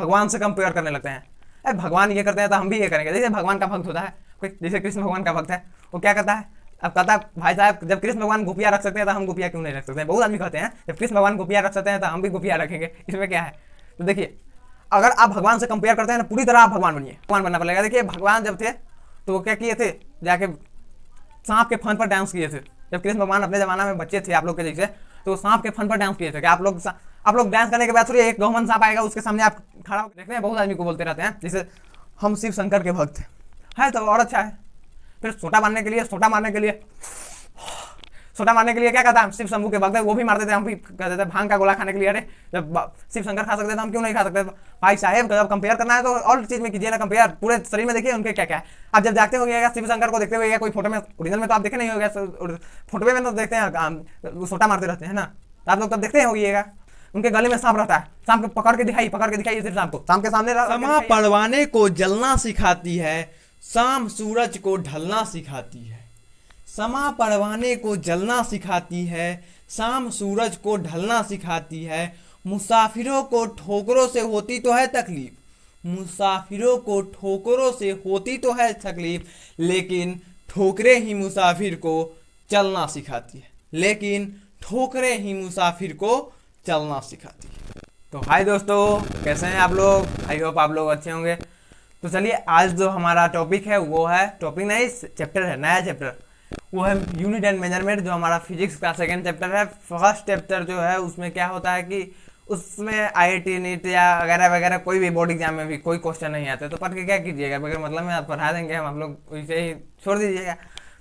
भगवान से कंपेयर करने लगते हैं। अरे भगवान ये करते हैं तो हम भी ये करेंगे। जैसे भगवान का भक्त होता है कोई, जैसे कृष्ण भगवान का भक्त है, वो क्या करता है, अब कहता है भाई साहब जब कृष्ण भगवान गोपियाँ रख सकते हैं तो हम गोपियाँ क्यों नहीं रख सकते हैं। बहुत आदमी कहते हैं जब कृष्ण भगवान गोपियाँ रख सकते हैं तो हम भी गोपियाँ रखेंगे, इसमें क्या है। तो देखिए अगर आप भगवान से कंपेयर करते हैं ना, पूरी तरह आप भगवान बनिए, भगवान बनना पड़ेगा। देखिए भगवान जब थे तो वो क्या किए थे, जाके सांप के फन पर डांस किए थे। जब कृष्ण भगवान अपने जमाना में बच्चे थे आप लोग के जैसे, तो सांप के फन पर डांस किए थे कि आप लोग डांस करने के बाद थोड़ी एक गहमन सांप आएगा उसके सामने आप खड़ा होकर देखते हैं। बहुत आदमी को बोलते रहते हैं जैसे हम शिव शंकर के भक्त है तो और अच्छा है। फिर छोटा मारने के लिए क्या कहता है, शिव शंभू के भक्त है वो भी मारते थे, हम भी कहते थे भांग का गोला खाने के लिए। अरे जब शिव शंकर खा सकते थे हम क्यों नहीं खा सकते। भाई साहेब जब कंपेयर करना है तो और चीज में कीजिए ना कंपेयर, पूरे शरीर में देखिए उनके क्या क्या है। आप जब जागते हो गया शिव शंकर को देखते हुए कोई फोटो में, ओरिजिनल में तो आप देखे नहीं होगा, फोटो में तो देखते हैं छोटा मारते रहते हैं ना, तो आप लोग तब देखते होगिएगा उनके गले में सांप रहता है, सांप को पकड़ के दिखाई सिर्फ सांप को सांप के सामने समा पड़वाने को जलना सिखाती है, शाम सूरज को ढलना सिखाती है। समा पड़वाने को जलना सिखाती है, शाम सूरज को ढलना सिखाती है। मुसाफिरों को ठोकरों से होती तो है तकलीफ, मुसाफिरों को ठोकरों से होती तो है तकलीफ, लेकिन ठोकरें ही मुसाफिर को चलना सिखाती है, लेकिन ठोकरें ही मुसाफिर को चलना सिखाती है। तो हाय दोस्तों, कैसे हैं आप लोग। आई होप आप लोग अच्छे होंगे। तो चलिए आज जो हमारा टॉपिक है वो है, टॉपिक नहीं चैप्टर है, नया चैप्टर, वो है यूनिट एंड मेजरमेंट, जो हमारा फिजिक्स का सेकंड चैप्टर है। फर्स्ट चैप्टर जो है उसमें क्या होता है कि उसमें आईआईटी नीट या वगैरह वगैरह कोई भी बोर्ड एग्जाम में भी कोई क्वेश्चन नहीं आते, तो पढ़ के क्या कीजिएगा, बगैर मतलब में आप पढ़ा देंगे हम, आप लोग वैसे ही छोड़ दीजिएगा।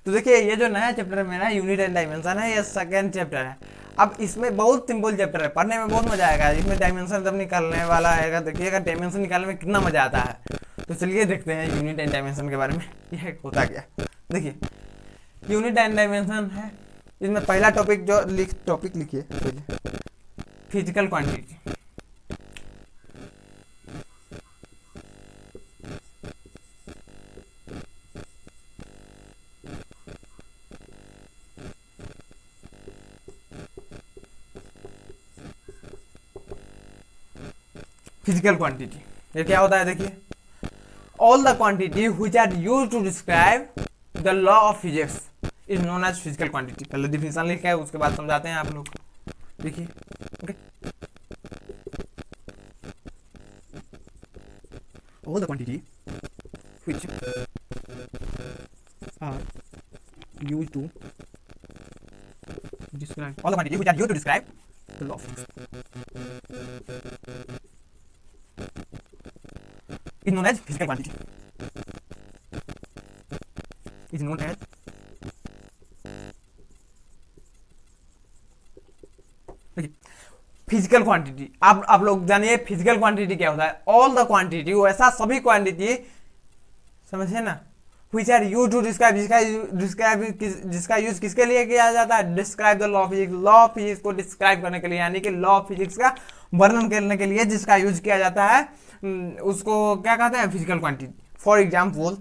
तो देखिए ये जो नया चैप्टर है मेरा यूनिट एंड डायमेंशन है, ये सेकंड चैप्टर है। अब इसमें बहुत सिंपल चैप्टर है, पढ़ने में बहुत मजा आएगा। इसमें डायमेंशन जब निकालने वाला आएगा, देखिएगा डायमेंशन निकालने में कितना मजा आता है। तो चलिए देखते हैं यूनिट एंड डायमेंशन के बारे में, यह होता क्या। देखिए यूनिट एंड डायमेंशन है, इसमें पहला टॉपिक जो टॉपिक लिखिए फिजिकल क्वांटिटी। फिजिकल क्वांटिटी ये क्या होता है, देखिए all the quantity which are used to describe the law of physics is known as physical quantity. पहले डिफिनेशन लिखा है उसके बाद समझाते हैं आप लोग। देखिए okay, all the quantity which are used to describe, all the quantity which are used to describe the law of physics is known as physical quantity, is known as physical quantity. अब आप लोग जानिए physical quantity क्या होता है। All the quantity, वो ऐसा सभी क्वांटिटी, समझे ना, which are used to describe, जिसका यूज किसके लिए किया जाता है, describe the law of physics, law of physics को डिस्क्राइब करने के लिए, यानी कि लॉ ऑफ फिजिक्स का वर्णन करने के लिए जिसका यूज किया जाता है उसको क्या कहते हैं, फिजिकल क्वांटिटी। फॉर एग्जाम्पल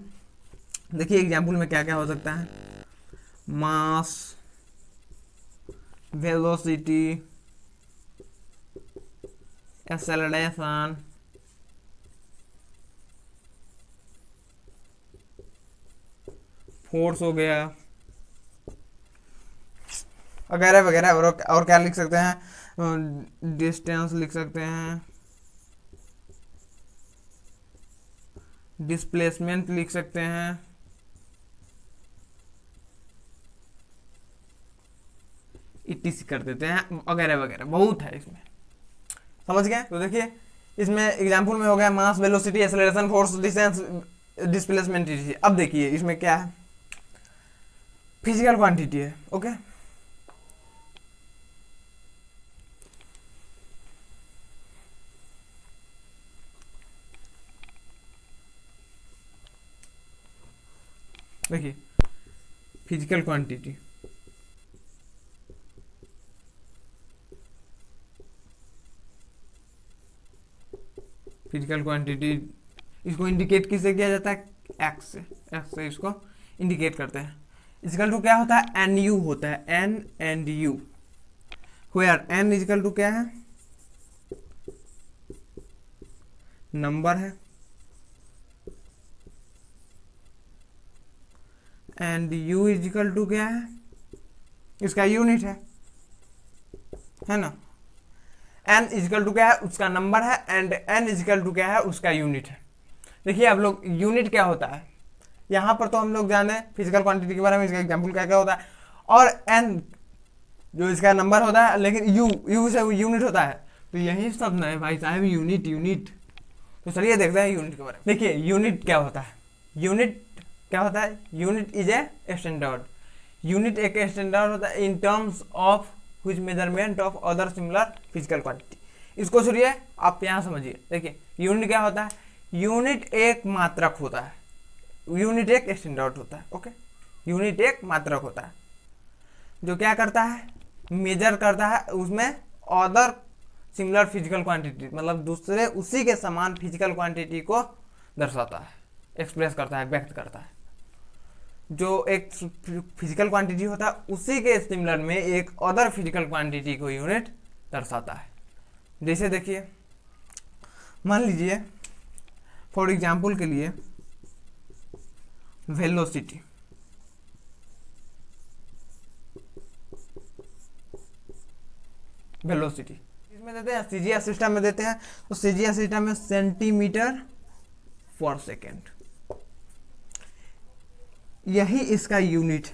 देखिए एग्जाम्पल में क्या क्या हो सकता है, मास, वेलोसिटी, एक्सेलरेशन, फोर्स हो गया वगैरह वगैरह। और क्या लिख सकते हैं, डिस्टेंस लिख सकते हैं, डिस्प्लेसमेंट लिख सकते हैं, इटीसी कर देते हैं वगैरह वगैरह, बहुत है इसमें, समझ गए। तो देखिए इसमें एग्जाम्पल में हो गया mass, velocity, acceleration, force, distance, displacement. अब देखिए इसमें क्या है, फिजिकल क्वांटिटी है। ओके देखिए फिजिकल क्वांटिटी, फिजिकल क्वांटिटी इसको इंडिकेट किससे किया जाता है, एक्स से, एक्स से इसको इंडिकेट करते हैं। इजकल टू क्या होता है, एन यू होता है, N and U, where N is equal to क्या है, नंबर है, एंड u इजिकल टू क्या है, इसका यूनिट है ना। n इजिकल टू क्या है, उसका नंबर है, एंड n इजिकल टू क्या है, उसका यूनिट है। देखिए आप लोग, यूनिट क्या होता है, यहाँ पर तो हम लोग जाने फिजिकल क्वांटिटी के बारे में, इसका एग्जाम्पल क्या क्या होता है, और n जो इसका नंबर होता है, लेकिन u से यूनिट होता है, तो यही सब ना है भाई साहब, यूनिट। तो चलिए देखते हैं यूनिट के बारे में। देखिए यूनिट क्या होता है, unit is a standard. Unit एक स्टैंडर्ड होता है in terms of which measurement of other similar physical quantity. इसको सुनिए, आप यहाँ समझिए। देखिए यूनिट क्या होता है, यूनिट एक मात्रक होता है, यूनिट एक स्टैंडर्ड होता है। ओके, यूनिट एक मात्रक होता है जो क्या करता है, मेजर करता है उसमें अदर सिमिलर फिजिकल क्वांटिटी, मतलब दूसरे उसी के समान फिजिकल क्वांटिटी को दर्शाता है, एक्सप्रेस करता है, व्यक्त करता है। जो एक फिजिकल क्वांटिटी होता है उसी के सिमिलर में एक अदर फिजिकल क्वांटिटी को यूनिट दर्शाता है। जैसे देखिए, मान लीजिए फॉर एग्जाम्पल के लिए वेलोसिटी, इसमें देते हैं, सीजीएस सिस्टम में देते हैं, तो सीजीएस सिस्टम में सेंटीमीटर पर सेकेंड, यही इसका यूनिट।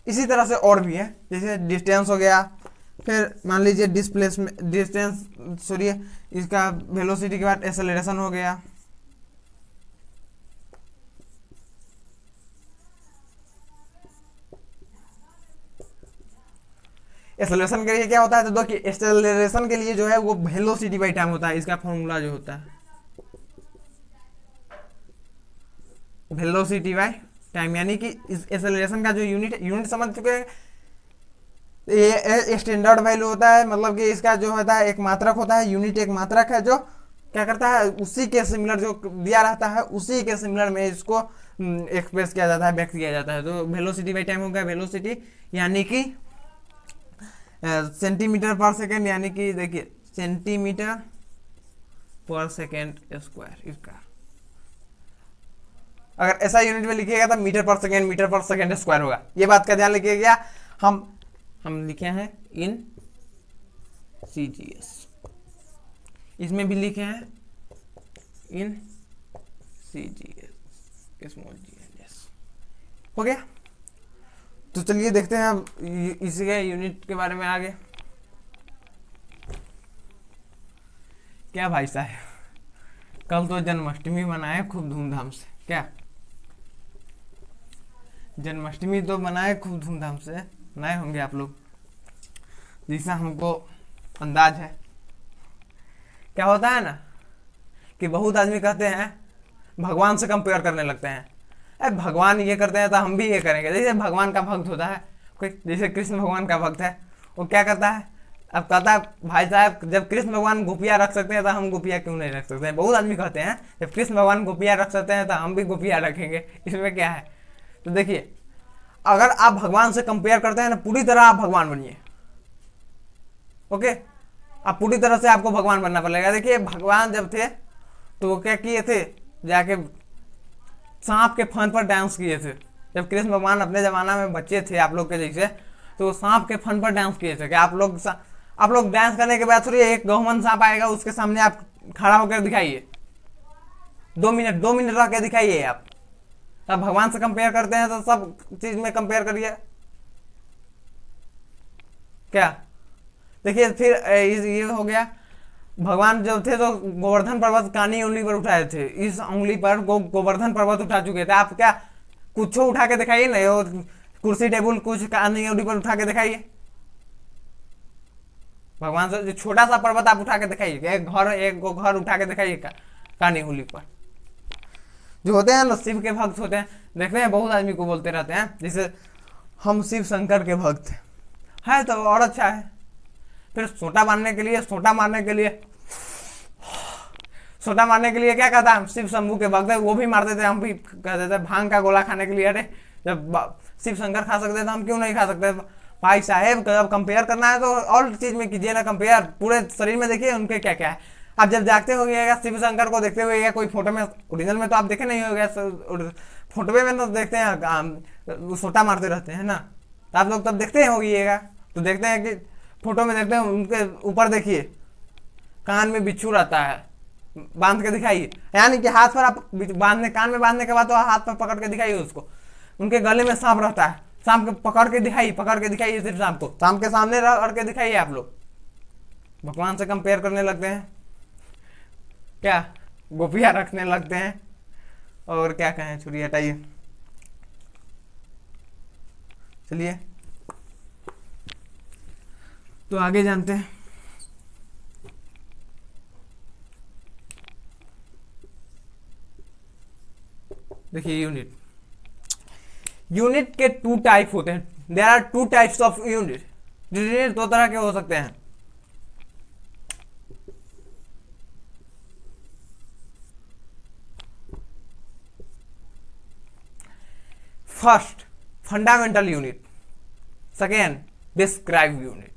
इसी तरह से और भी है, जैसे डिस्टेंस हो गया, फिर मान लीजिए इसका वेलोसिटी के बाद एक्सेलरेशन हो गया। एक्सेलरेशन के लिए क्या होता है, तो देखिए एक्सेलरेशन के लिए जो है वो वेलोसिटी बाई टाइम होता है, इसका फॉर्मूला जो होता है वेलोसिटी बाई टाइम, यानी कि इस एक्सेलरेशन का जो यूनिट समझ चुके हैं। ये स्टैंडर्ड वैल्यू होता है, मतलब कि इसका जो होता है एक मात्रक होता है, यूनिट एक मात्रक है जो क्या करता है, उसी के सिमिलर जो दिया रहता है उसी के सिमिलर में इसको एक्सप्रेस किया जाता है, व्यक्त किया जाता है। तो वेलोसिटी बाई टाइम हो गया, वेलोसिटी यानी कि सेंटीमीटर पर सेकेंड, यानी कि देखिए सेंटीमीटर पर सेकेंड स्क्वायर। इसका अगर ऐसा यूनिट में लिखिएगा तो मीटर पर सेकेंड स्क्वायर होगा। ये बात का ध्यान रखिएगा। हम लिखे हैं इन सीजीएस, इसमें भी लिखे हैं इन सीजीएस स्मॉल जीएस। हो गया, तो चलिए देखते हैं अब इसी के यूनिट के बारे में आगे। क्या भाई साहब, कल तो जन्माष्टमी मनाए खूब धूमधाम से, क्या जन्माष्टमी तो मनाए खूब धूमधाम से, मनाए होंगे आप लोग, जैसा हमको अंदाज है। क्या होता है ना कि बहुत आदमी कहते हैं भगवान से कंपेयर करने लगते हैं, अरे भगवान ये करते हैं तो हम भी ये करेंगे। जैसे भगवान का भक्त होता है कोई, जैसे कृष्ण भगवान का भक्त है, वो क्या करता है, अब कहता है भाई साहब जब कृष्ण भगवान गोपियाँ रख सकते हैं तो हम गोपियाँ क्यों नहीं रख सकते हैं। बहुत आदमी कहते हैं जब कृष्ण भगवान गोपियाँ रख सकते हैं तो हम भी गोपियाँ रखेंगे, इसमें क्या है। तो देखिए, अगर आप भगवान से कंपेयर करते हैं ना, पूरी तरह आप भगवान बनिए। ओके, आप पूरी तरह से आपको भगवान बनना पड़ेगा। देखिए भगवान जब थे तो वो क्या किए थे, जाके सांप के फन पर डांस किए थे। जब कृष्ण भगवान अपने जमाना में बच्चे थे आप लोग के जैसे, तो सांप के फन पर डांस किए थे। क्या आप लोग डांस करने के बाद थोड़ी एक गहुमन सांप आएगा, उसके सामने आप खड़ा होकर दिखाइए, 2 मिनट रह के दिखाइए आप। तब भगवान से कंपेयर करते हैं तो सब चीज में कंपेयर करिए। क्या देखिए, फिर ये हो गया, भगवान जब थे तो गोवर्धन पर्वत कानी उंगली पर उठाए थे, इस उंगली पर गोवर्धन पर्वत उठा चुके थे। आप क्या कुछ उठा के दिखाइए ना, वो कुर्सी टेबुल कुछ कानी उंगली पर उठा के दिखाइए। भगवान से छोटा सा पर्वत आप उठा के दिखाइए, एक घर उठा के दिखाइए कानी उंगली पर। जो होते हैं ना शिव के भक्त होते हैं, देखते हैं बहुत आदमी को बोलते रहते हैं जैसे हम शिव शंकर के भक्त है तो और अच्छा है। फिर सोटा मारने के लिए क्या कहता है, हम शिव शंभू के भक्त है, वो भी मारते थे, हम भी कहते थे भांग का गोला खाने के लिए। अरे जब शिव शंकर खा सकते थे हम क्यों नहीं खा सकते। भाई साहेब जब कंपेयर करना है तो और चीज में कीजिए ना कंपेयर, पूरे शरीर में देखिए उनके क्या क्या है। आप जब जागते होंगे शिव शंकर को देखते हुए कोई फोटो में, ओरिजिनल में तो आप देखे नहीं होंगे, फोटो में तो देखते हैं वो सोटा मारते रहते हैं ना, तो आप लोग तब देखते होंगे, तो देखते हैं कि फोटो में देखते हैं उनके ऊपर देखिए कान में बिच्छू रहता है, बांध के दिखाइए, यानी कि हाथ पर आप बांधने, कान में बांधने के बाद तो हाथ पर पकड़ के दिखाइए उसको। उनके गले में सांप रहता है, सांप के पकड़ के दिखाइए सिर्फ सांप को, सांप के सामने रख के दिखाइए। आप लोग भगवान से कंपेयर करने लगते हैं क्या, गोपियां रखने लगते हैं, और क्या कहें, छुरी हटाइए। चलिए तो आगे जानते हैं। देखिए यूनिट के टू टाइप होते हैं, there are two types of unit. Unit दो तरह के हो सकते हैं। First fundamental unit, second describe unit.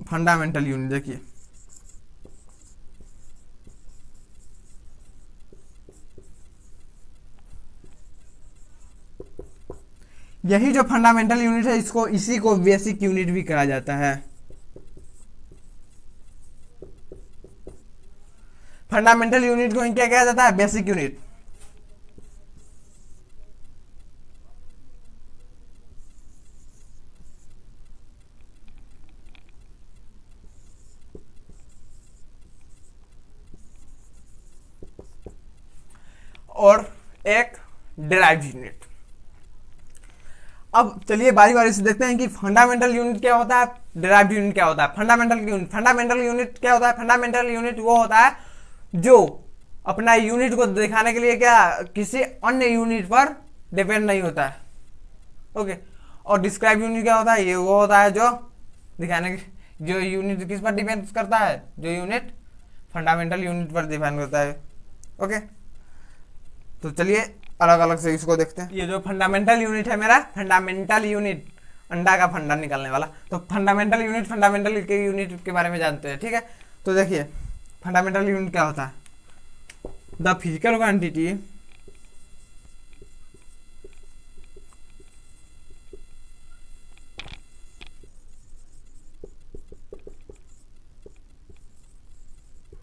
Fundamental unit देखिए, यही जो फंडामेंटल यूनिट है इसी को बेसिक यूनिट भी कहा जाता है। फंडामेंटल यूनिट को क्या कहा जाता है, बेसिक यूनिट। और एक डिराइव्ड यूनिट। अब चलिए बारी बारी से देखते हैं कि फंडामेंटल यूनिट क्या होता है, डिराइव्ड यूनिट क्या होता है। फंडामेंटल यूनिट क्या होता है, फंडामेंटल यूनिट वो होता है जो अपना यूनिट को दिखाने के लिए क्या किसी अन्य यूनिट पर डिपेंड नहीं होता है। ओके, और डिस्क्राइब यूनिट क्या होता है, ये वो होता है जो दिखाने के, जो यूनिट किस पर डिपेंड करता है, जो यूनिट फंडामेंटल यूनिट पर डिपेंड करता है। ओके, तो चलिए अलग अलग से इसको देखते हैं। ये जो फंडामेंटल यूनिट है मेरा, फंडामेंटल यूनिट अंडा का फंडा निकालने वाला, तो फंडामेंटल यूनिट के बारे में जानते हैं। ठीक है, तो देखिए फंडामेंटल यूनिट क्या होता है, the physical quantity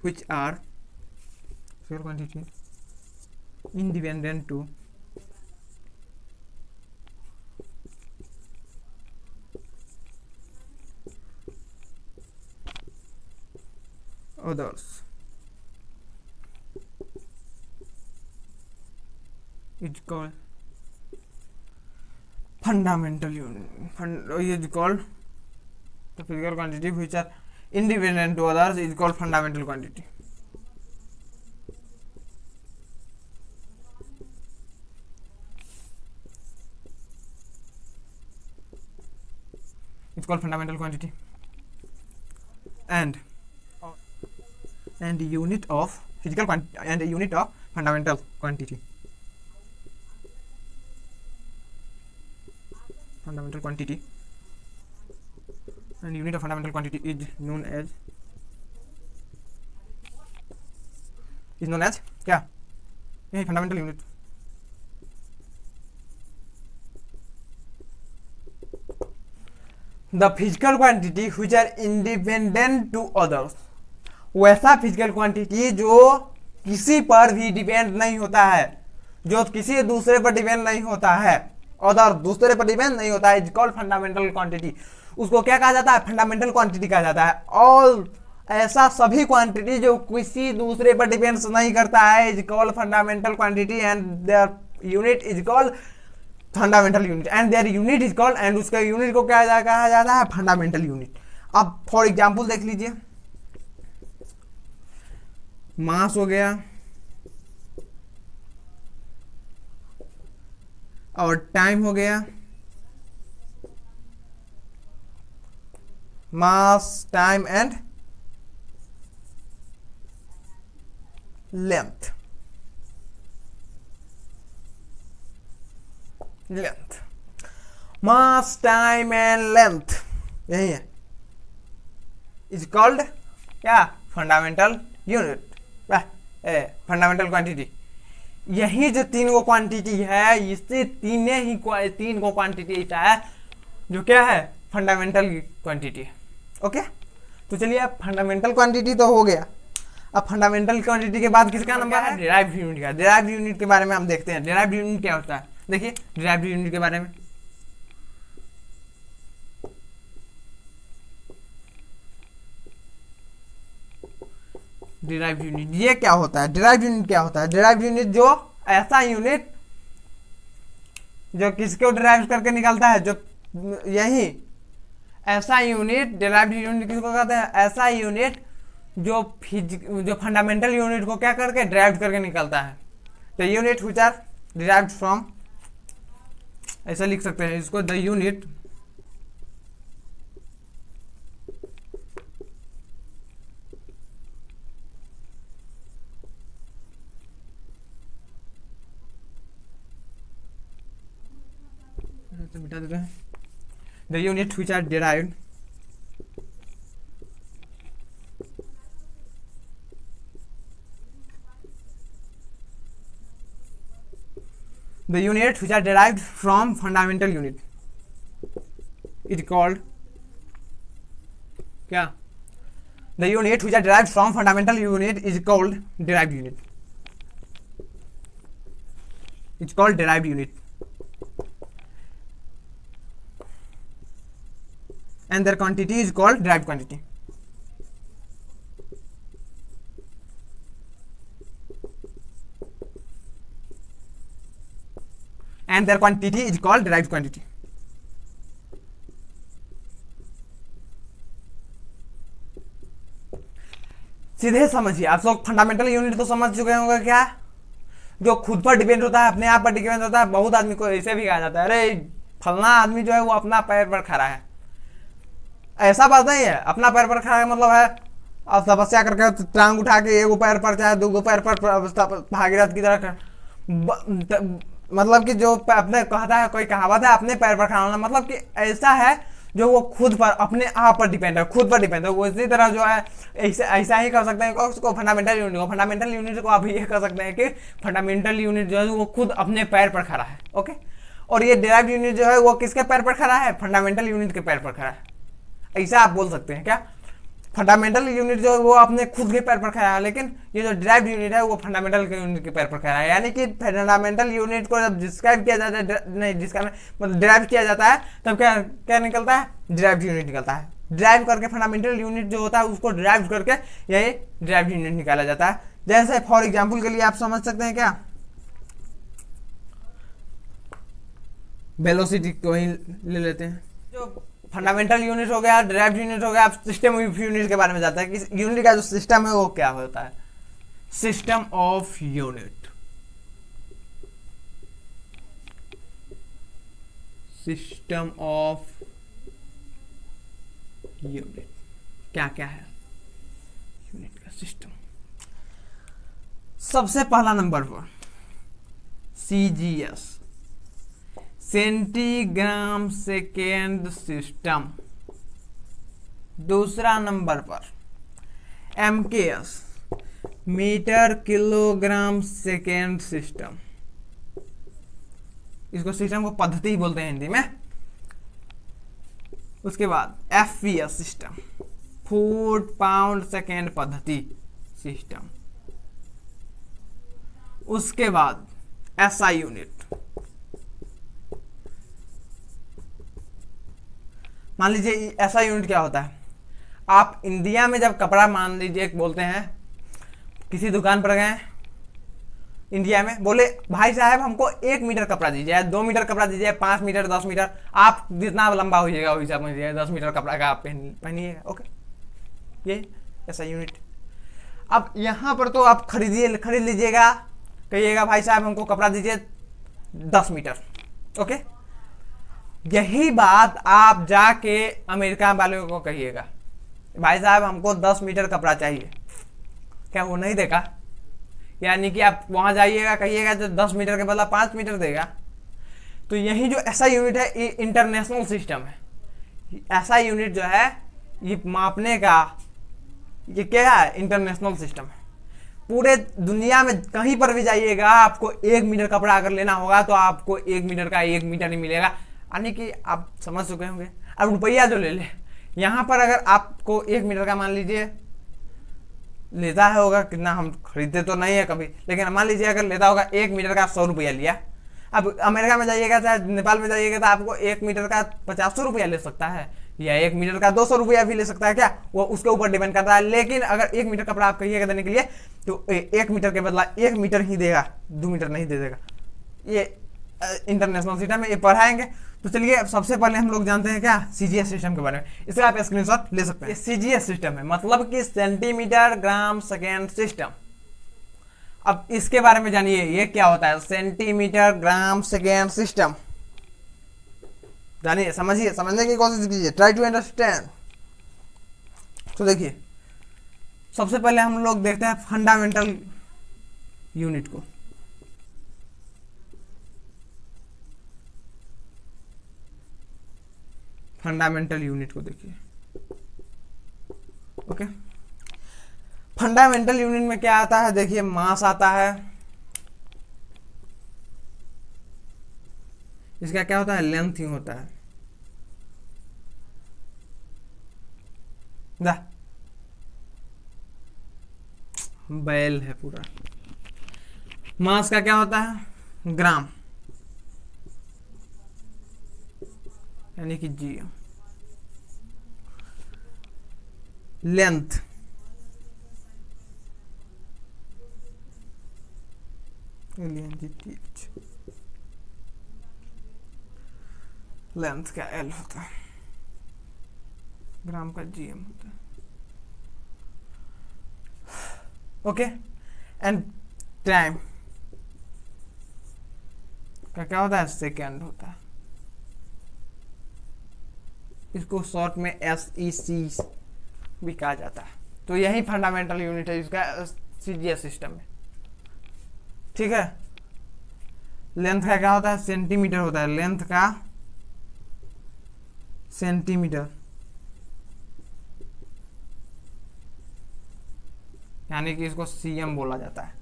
which are physical quantity independent to others is called fundamental unit. Is called the physical quantity which are independent to others is called fundamental quantity. It's called fundamental quantity and unit of physical quantity and a unit of fundamental quantity. Fundamental quantity and unit of fundamental quantity is known as क्या, यही fundamental unit। The physical quantity which are independent to others, वैसा physical quantity जो किसी पर भी depend नहीं होता है, जो किसी दूसरे पर डिपेंड नहीं होता है, अदर दूसरे पर डिपेंड नहीं होता है, इज कॉल्ड फंडामेंटल क्वांटिटी। उसको क्या कहा जाता है, फंडामेंटल क्वांटिटी कहा जाता है। ऑल ऐसा सभी क्वांटिटी जो किसी दूसरे पर डिपेंड नहीं करता है is called fundamental quantity and their unit is called fundamental unit and their unit is called, and उसका यूनिट को क्या कहा जाता है, फंडामेंटल यूनिट। अब फॉर एग्जांपल देख लीजिए, मास हो गया और टाइम हो गया, mass time and length, mass time and length, यही है। इज कॉल्ड क्या, फंडामेंटल यूनिट, फंडामेंटल क्वांटिटी। यही जो तीन को क्वांटिटी है, इससे तीन को क्वांटिटी ऐसा है जो क्या है, फंडामेंटल क्वांटिटी है। ओके, तो चलिए अब फंडामेंटल क्वांटिटी तो हो गया। अब फंडामेंटल क्वांटिटी के बाद किसका नंबर है, डिराइव्ड यूनिट का। डिराइव्ड यूनिट के बारे में हम देखते हैं, डिराइव्ड यूनिट क्या होता है। देखिए डिराइव्ड यूनिट के बारे में, डिराइव्ड यूनिट ये क्या होता है, डिराइव्ड यूनिट क्या होता है। डिराइव्ड यूनिट जो ऐसा यूनिट जो किसको डिराइव करके निकलता है, जो यही ऐसा यूनिट, डिराइव्ड यूनिट किसको कहते हैं, ऐसा यूनिट जो फंडामेंटल यूनिट को क्या करके डिराइव करके निकलता है। The unit which are derived from, ऐसा लिख सकते हैं इसको, द यूनिट मिटा देते हैं, the unit which are derived the units which are derived from fundamental unit is called क्या, the unit which are derived from fundamental unit is called derived unit, it's called derived unit, and their quantity is called derived quantity. And their quantity is called derived quantity. सीधे समझिए, आप लोग fundamental unit तो समझ चुके होंगे, क्या जो खुद पर डिपेंड होता है, अपने आप पर डिपेंड होता है। बहुत आदमी को ऐसे भी कहा जाता है, अरे फलना आदमी जो है वो अपना पैर पर खड़ा है। ऐसा बात नहीं है, अपना पैर पर खड़ा है मतलब है अब तपस्या करके टांग उठा के एगो पैर पर चाहे दो पैर पर भागीरथ की तरह, मतलब कि जो अपने कहता है, कोई कहावत है अपने पैर पर खड़ा होना, मतलब कि ऐसा है जो वो खुद पर अपने आप पर डिपेंड है, खुद पर डिपेंड है। वो इसी तरह जो है ऐसा ही कर सकते हैं उसको फंडामेंटल यूनिट को। फंडामेंटल यूनिट को आप ये कर सकते हैं कि फंडामेंटल यूनिट जो है वो खुद अपने पैर पर खड़ा है। ओके, और ये डिराइव्ड यूनिट जो है वो किसके पैर पर खड़ा है, फंडामेंटल यूनिट के पैर पर खड़ा है। ऐसा आप बोल सकते हैं क्या, फंडामेंटल यूनिट जो है वो अपने खुद के पैर पर खड़ा है, लेकिन ये जो डिराइव्ड यूनिट है वो फंडामेंटल के यूनिट के पैर पर खड़ा है। यानी कि फंडामेंटल यूनिट को जब डिस्क्राइब किया जाता है, नहीं डिस्क्राइब मतलब डिराइव किया जाता है, तब क्या क्या निकलता है, डिराइव्ड यूनिट निकलता है। डिराइव करके फंडामेंटल यूनिट जो होता है उसको डिराइव करके यही डिराइव्ड यूनिट निकाला जाता है। जैसे फॉर एग्जाम्पल के लिए आप समझ सकते हैं क्या, वेलोसिटी को ही ले लेते हैं। जो फंडामेंटल यूनिट हो गया, डिराइव्ड यूनिट हो गया, आप सिस्टम ऑफ यूनिट के बारे में जानते हैं कि यूनिट का जो सिस्टम है वो क्या होता है। System of unit, system of unit क्या क्या है यूनिट का सिस्टम। सबसे पहला नंबर पर CGS, सेंटीग्राम सेकेंड सिस्टम। दूसरा नंबर पर MKS, metre kilogram second system. इसको सिस्टम को पद्धति ही बोलते हैं हिंदी में। उसके बाद FPS system, foot pound second पद्धति सिस्टम। उसके बाद SI यूनिट। मान लीजिए ऐसा यूनिट क्या होता है, आप इंडिया में जब कपड़ा मान लीजिए बोलते हैं, किसी दुकान पर गए इंडिया में, बोले भाई साहब हमको 1 मीटर कपड़ा दीजिए, 2 मीटर कपड़ा दीजिए, 5 मीटर 10 मीटर, आप जितना लंबा होइएगा वही हिसाब में 10 मीटर कपड़ा का आप पहनिएगा। ओके, ये ऐसा यूनिट। अब यहाँ पर तो आप खरीद लीजिएगा, कहिएगा भाई साहब हमको कपड़ा दीजिए 10 मीटर। ओके, यही बात आप जाके अमेरिका वालों को कहिएगा, भाई साहब हमको 10 मीटर कपड़ा चाहिए, क्या वो नहीं देगा? यानी कि आप वहां जाइएगा, कहिएगा जो 10 मीटर के बदला 5 मीटर देगा। तो यही जो ऐसा यूनिट है ये इंटरनेशनल सिस्टम है। ऐसा यूनिट जो है ये मापने का ये क्या है, इंटरनेशनल सिस्टम है। पूरे दुनिया में कहीं पर भी जाइएगा, आपको 1 मीटर कपड़ा अगर लेना होगा तो आपको 1 मीटर का 1 मीटर ही मिलेगा, यानी कि आप समझ चुके होंगे। अब रुपया जो ले ले, यहाँ पर अगर आपको 1 मीटर का मान लीजिए लेता है होगा कितना, हम खरीदते तो नहीं है कभी, लेकिन मान लीजिए अगर लेता होगा 1 मीटर का 100 रुपया लिया। अब अमेरिका में जाइएगा चाहे नेपाल में जाइएगा तो आपको 1 मीटर का 85 रुपया ले सकता है, या 1 मीटर का 200 रुपया भी ले सकता है, क्या वो उसके ऊपर डिपेंड करता है। लेकिन अगर 1 मीटर कपड़ा आप कहिएगा देने के लिए तो 1 मीटर के बदला 1 मीटर ही देगा, 2 मीटर नहीं दे देगा। ये इंटरनेशनल सिस्टम में ये पढ़ाएंगे। तो चलिए सबसे पहले हम लोग जानते हैं क्या, सीजीएस सिस्टम के बारे में। इसका आप स्क्रीनशॉट ले सकते हैं। सीजीएस सिस्टम है मतलब कि सेंटीमीटर ग्राम सेकेंड सिस्टम। अब इसके बारे में जानिए ये क्या होता है, सेंटीमीटर ग्राम सेकेंड सिस्टम। जानिए, समझिए, समझने की कोशिश कीजिए, ट्राई टू अंडरस्टैंड। तो देखिए सबसे पहले हम लोग देखते हैं फंडामेंटल यूनिट को। फंडामेंटल यूनिट को देखिए। ओके, फंडामेंटल यूनिट में क्या आता है, देखिए मास आता है। इसका क्या होता है, लेंथ ही होता है। बैल है पूरा। मास का क्या होता है, ग्राम, यानी कि जी। लेंथ, लेंथ का एल होता है, ग्राम का जीएम होता है। ओके, एंड टाइम का क्या होता है, सेकेंड होता है। इसको शॉर्ट में SEC भी कहा जाता है। तो यही फंडामेंटल यूनिट है इसका सीजीएस सिस्टम में, ठीक है। लेंथ का क्या होता है, सेंटीमीटर होता है। लेंथ का सेंटीमीटर, यानी कि इसको सीएम बोला जाता है।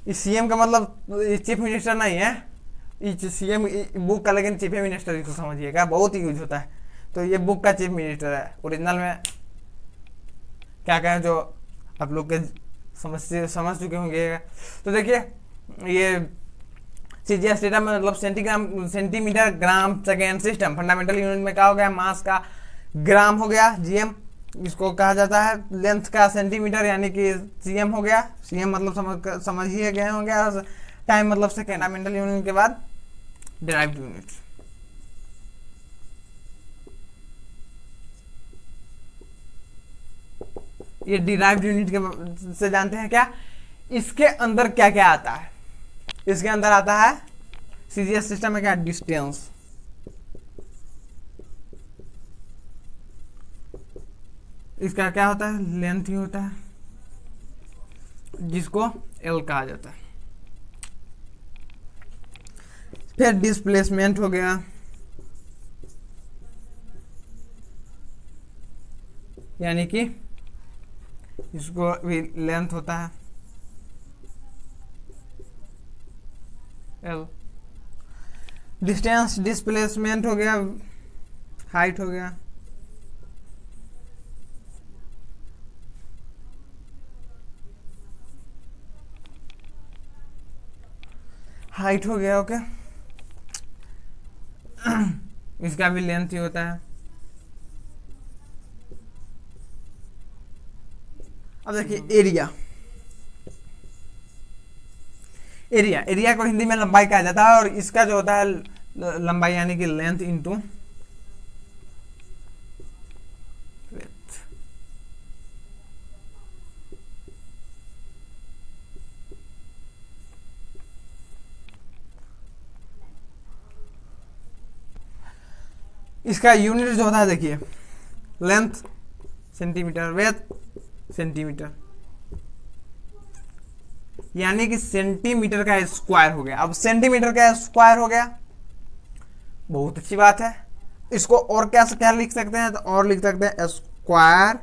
इस सीएम का मतलब चीफ मिनिस्टर नहीं है, इस सीएम बुक का, लेकिन चीफ मिनिस्टर इसको समझिएगा, बहुत ही यूज होता है। तो ये बुक का चीफ मिनिस्टर है। ओरिजिनल में क्या कहें जो आप लोग के समझ चुके होंगे। तो देखिए ये सीजीएस सिस्टम में मतलब centimetre gram second system. Fundamental unit में क्या हो गया, मास का ग्राम हो गया, जीएम इसको कहा जाता है। लेंथ का सेंटीमीटर यानी कि सीएम हो गया, सीएम मतलब समझ ही गए होंगे। और टाइम मतलब सेकेंड। फंडामेंटल यूनिट के बाद डिराइव्ड यूनिट। ये डिराइव्ड यूनिट के से जानते हैं क्या, इसके अंदर क्या क्या आता है। इसके अंदर आता है सीजीएस सिस्टम में क्या, डिस्टेंस। इसका क्या होता है, लेंथ ही होता है, जिसको एल कहा जाता है। फिर डिस्प्लेसमेंट हो गया, यानी कि इसको भी लेंथ होता है, एल। डिस्टेंस, डिस्प्लेसमेंट हो गया, हाइट हो गया, हाइट हो गया। ओके, इसका भी लेंथ ही होता है। अब देखिए एरिया। एरिया, एरिया को हिंदी में लंबाई कहा जाता है, और इसका जो होता है लंबाई यानी कि लेंथ इनटू विड्थ। इसका यूनिट जो होता है देखिए, लेंथ सेंटीमीटर, विड्थ सेंटीमीटर, यानी कि सेंटीमीटर का स्क्वायर हो गया। अब सेंटीमीटर का स्क्वायर हो गया, बहुत अच्छी बात है। इसको और क्या लिख सकते हैं, तो और लिख सकते हैं स्क्वायर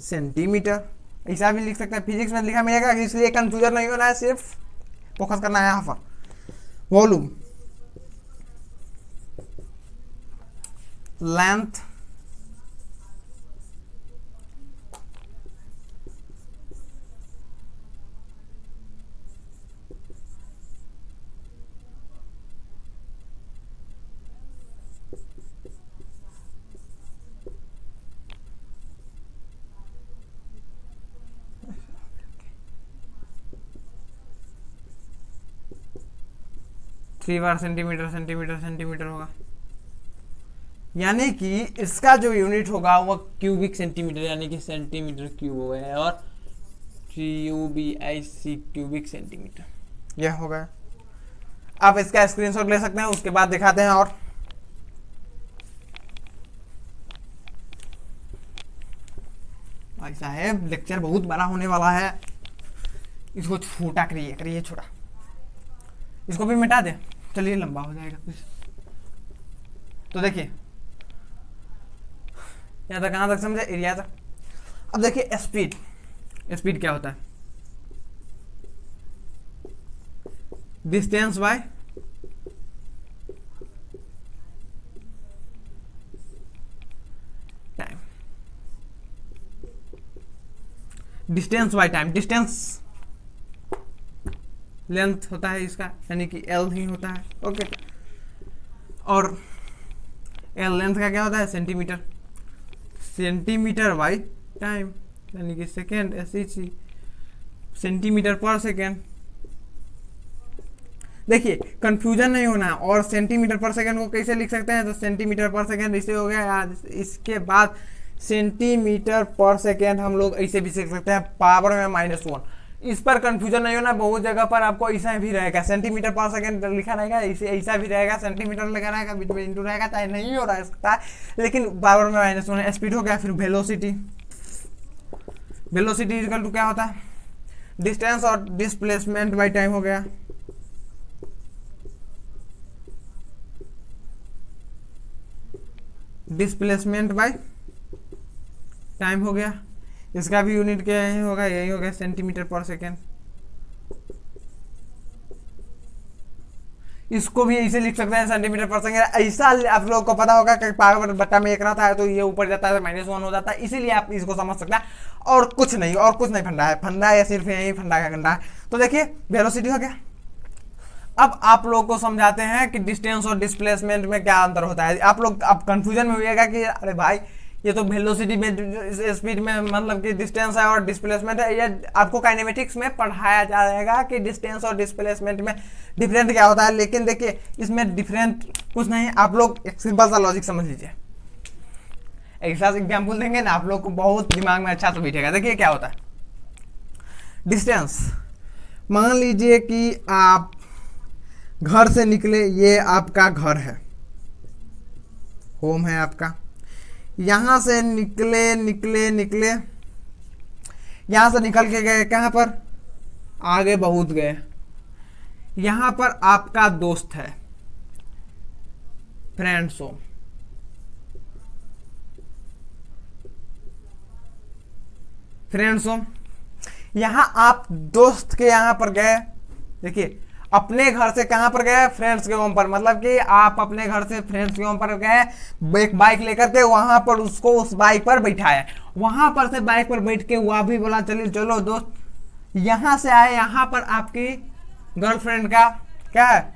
सेंटीमीटर, ऐसा भी लिख सकते हैं, फिजिक्स में लिखा मिलेगा, इसलिए कंफ्यूजन नहीं होना है, सिर्फ फोकस करना है यहाँ पर। वॉल्यूम, लेंथ, थ्री बार सेंटीमीटर सेंटीमीटर सेंटीमीटर होगा, यानी कि इसका जो यूनिट होगा वो क्यूबिक सेंटीमीटर यानी कि सेंटीमीटर क्यूब हो गया है, और क्यूबीआईसी क्यूबिक सेंटीमीटर यह हो गया। आप इसका स्क्रीनशॉट ले सकते हैं, उसके बाद दिखाते हैं। और भाई साहब लेक्चर बहुत बड़ा होने वाला है, इसको छोटा करिए छोटा, इसको भी मिटा दे, चलिए लंबा हो जाएगा कुछ। तो देखिए यहाँ तक, कहाँ तक समझे, एरिया तक। अब देखिए स्पीड, स्पीड क्या होता है, distance by time, distance by time, distance length होता है इसका, यानी कि एल ही होता है, ओके। और एल लेंथ का क्या होता है, सेंटीमीटर, सेंटीमीटर बाय टाइम यानी कि सेकेंड, ऐसी सेंटीमीटर पर सेकेंड। देखिए कंफ्यूजन नहीं होना, और सेंटीमीटर पर सेकेंड को कैसे लिख सकते हैं, तो सेंटीमीटर पर सेकेंड इसे हो गया यार, इसके बाद सेंटीमीटर पर सेकेंड हम लोग ऐसे भी सीख सकते हैं पावर में -1। इस पर कंफ्यूजन नहीं होना, बहुत जगह पर आपको ऐसा भी रहेगा, सेंटीमीटर पर सेकेंड लिखा रहेगा, इसे ऐसा भी रहेगा, सेंटीमीटर लिखा रहेगा, बीच में इंटू रहेगा, चाहे नहीं हो रहा सकता है, लेकिन पावर में -1। स्पीड हो गया, फिर वेलोसिटी, वेलोसिटी इक्वल टू क्या होता है, डिस्टेंस और डिस्प्लेसमेंट बाय टाइम हो गया। डिस्प्लेसमेंट बाय टाइम हो गया, इसका भी यूनिट क्या यही होगा, सेंटीमीटर पर सेकेंड। इसको भी ऐसे लिख सकते हैं, सेंटीमीटर पर सेकेंड। ऐसा आप लोगों को पता होगा कि पावर बट्टा में एक रहता है तो ये ऊपर जाता है, -1 हो जाता है, इसीलिए आप इसको समझ सकते हैं, और कुछ नहीं फंडा है, फंडा है सिर्फ यही फंडा का गंडा है। तो देखिए वेलोसिटी हो गया। अब आप लोगों को समझाते हैं कि डिस्टेंस और डिस्प्लेसमेंट में क्या अंतर होता है। आप लोग अब कंफ्यूजन में हुएगा कि अरे भाई ये तो वेलोसिटी में स्पीड में मतलब कि डिस्टेंस है और डिस्प्लेसमेंट है, ये आपको काइनेमेटिक्स में पढ़ाया जाएगा कि डिस्टेंस और डिस्प्लेसमेंट में डिफरेंट क्या होता है। लेकिन देखिए इसमें डिफरेंट कुछ नहीं, आप लोग एक सिंपल सा लॉजिक समझ लीजिए, एक साथ एग्जाम्पल देंगे ना, आप लोग को बहुत दिमाग में अच्छा से बैठेगा। देखिए क्या होता है, डिस्टेंस, मान लीजिए कि आप घर से निकले, ये आपका घर है, होम है आपका, यहां से निकले यहां से निकल के गए कहां पर, आगे बहुत गए, यहां पर आपका दोस्त है, फ्रेंड्स हो, यहां आप दोस्त के यहां पर गए। देखिए अपने घर से कहां पर गए, फ्रेंड्स के होम पर, मतलब कि आप अपने घर से फ्रेंड्स के होम पर गए, एक बाइक लेकर के, वहां पर उसको उस बाइक पर बैठाया, वहां पर से बाइक पर बैठ के वह भी बोला चलिए चलो दोस्त, यहां से आए, यहां पर आपकी गर्लफ्रेंड का क्या है,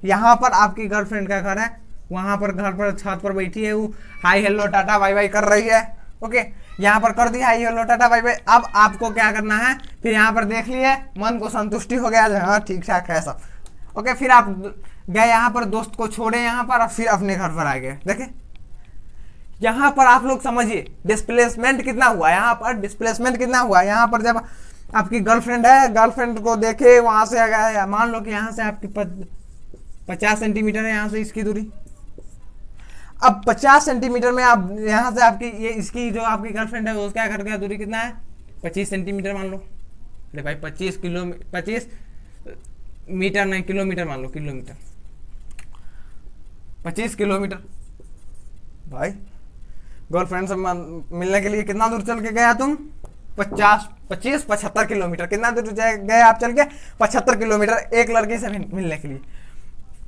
यहां पर आपकी गर्लफ्रेंड का घर है, वहां पर घर पर छत पर बैठी है, वो hi hello tata bye bye कर रही है, ओके, यहाँ पर कर दिया hi hello tata bye bye. अब आपको क्या करना है, फिर यहाँ पर देख लिए, मन को संतुष्टि हो गया, हाँ ठीक ठाक है सब, ओके, फिर आप गए यहाँ पर, दोस्त को छोड़े यहाँ पर, और फिर अपने घर पर आ गए। देखिए यहाँ पर आप लोग समझिए डिस्प्लेसमेंट कितना हुआ, यहाँ पर डिस्प्लेसमेंट कितना हुआ, यहाँ पर जब आपकी गर्लफ्रेंड है, गर्लफ्रेंड को देखे, वहां से आ गया, मान लो कि यहाँ से आपकी 50 सेंटीमीटर है यहाँ से इसकी दूरी। अब 50 सेंटीमीटर में आप यहाँ से आपकी ये इसकी जो आपकी गर्लफ्रेंड है उसका घर का दूरी कितना है, 25 सेंटीमीटर मान लो। अरे भाई 25 मीटर नहीं, किलोमीटर मान लो, किलोमीटर, 25 किलोमीटर भाई गर्लफ्रेंड से मिलने के लिए कितना दूर चल के गया तुम? 75 किलोमीटर। कितना दूर गए आप चल के? 75 किलोमीटर एक लड़की से मिलने के लिए।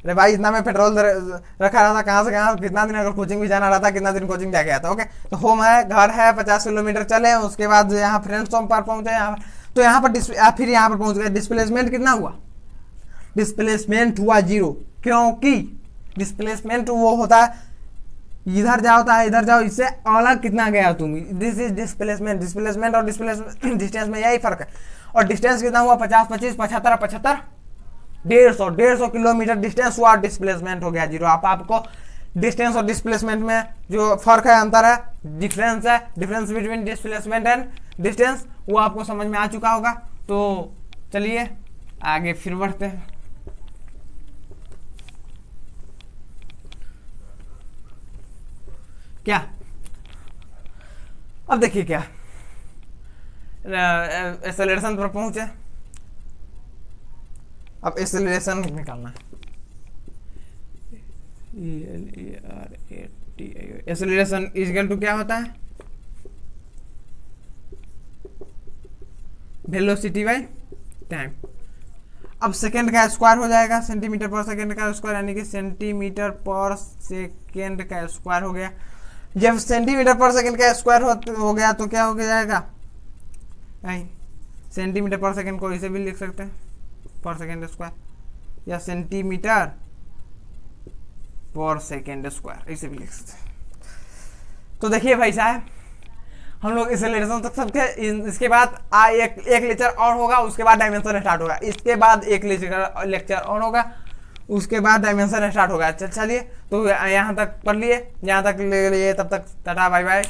अरे भाई इतना में पेट्रोल रखा रहा था, कहाँ से कहाँ, कितना दिन अगर कोचिंग भी जाना रहा था, कितना दिन कोचिंग जाके आया था। ओके, तो होम है, घर है, 50 किलोमीटर चले, उसके बाद यहाँ फ्रेंड्स होम पर पहुंचे, यहाँ पर, तो यहाँ पर फिर यहाँ पर पहुंच गए। डिस्प्लेसमेंट कितना हुआ? डिस्प्लेसमेंट हुआ 0, क्योंकि डिस्प्लेसमेंट वो होता है इधर जाओ था इधर जाओ, इससे अलग कितना गया तुम, दिस इज डिस्प्लेसमेंट। डिस्प्लेसमेंट और डिस्प्लेसमेंट डिस्टेंस में यही फर्क है। और डिस्टेंस कितना हुआ? 50 25 75 75 150 किलोमीटर डिस्टेंस हुआ, डिस्प्लेसमेंट हो गया 0। आपको डिस्टेंस और डिस्प्लेसमेंट में जो फर्क है, अंतर है, डिफरेंस है, difference between displacement and distance, वो आपको समझ में आ चुका होगा। तो चलिए आगे फिर बढ़ते हैं। क्या अब देखिए, क्या एक्सेलरेशन पर पहुंचे। अब एक्सेलरेशन निकालना है। एक्सेलरेशन इक्वल टू क्या होता है? Velocity by time. अब सेकंड का स्क्वायर हो जाएगा, सेंटीमीटर पर सेकंड का स्क्वायर, यानी कि सेंटीमीटर पर सेकंड का स्क्वायर हो गया। जब सेंटीमीटर पर सेकंड का स्क्वायर हो गया तो क्या हो जाएगा? सेंटीमीटर पर सेकंड को इसे भी लिख सकते हैं, पर सेकंड स्क्वायर, या सेंटीमीटर पर सेकंड स्क्वायर, इसे भी लिख सकते हैं। तो देखिए भाई साहब, हम लोग एक्सेलरेशन तक सबके, इसके बाद एक लेक्चर और होगा, उसके बाद डायमेंशन स्टार्ट होगा, इसके बाद एक लेक्चर और होगा, उसके बाद डायमेंशन स्टार्ट होगा। चलिए, तो यहाँ तक पढ़ लिए, यहाँ तक ले लिए, तब तक टाटा बाय बाय।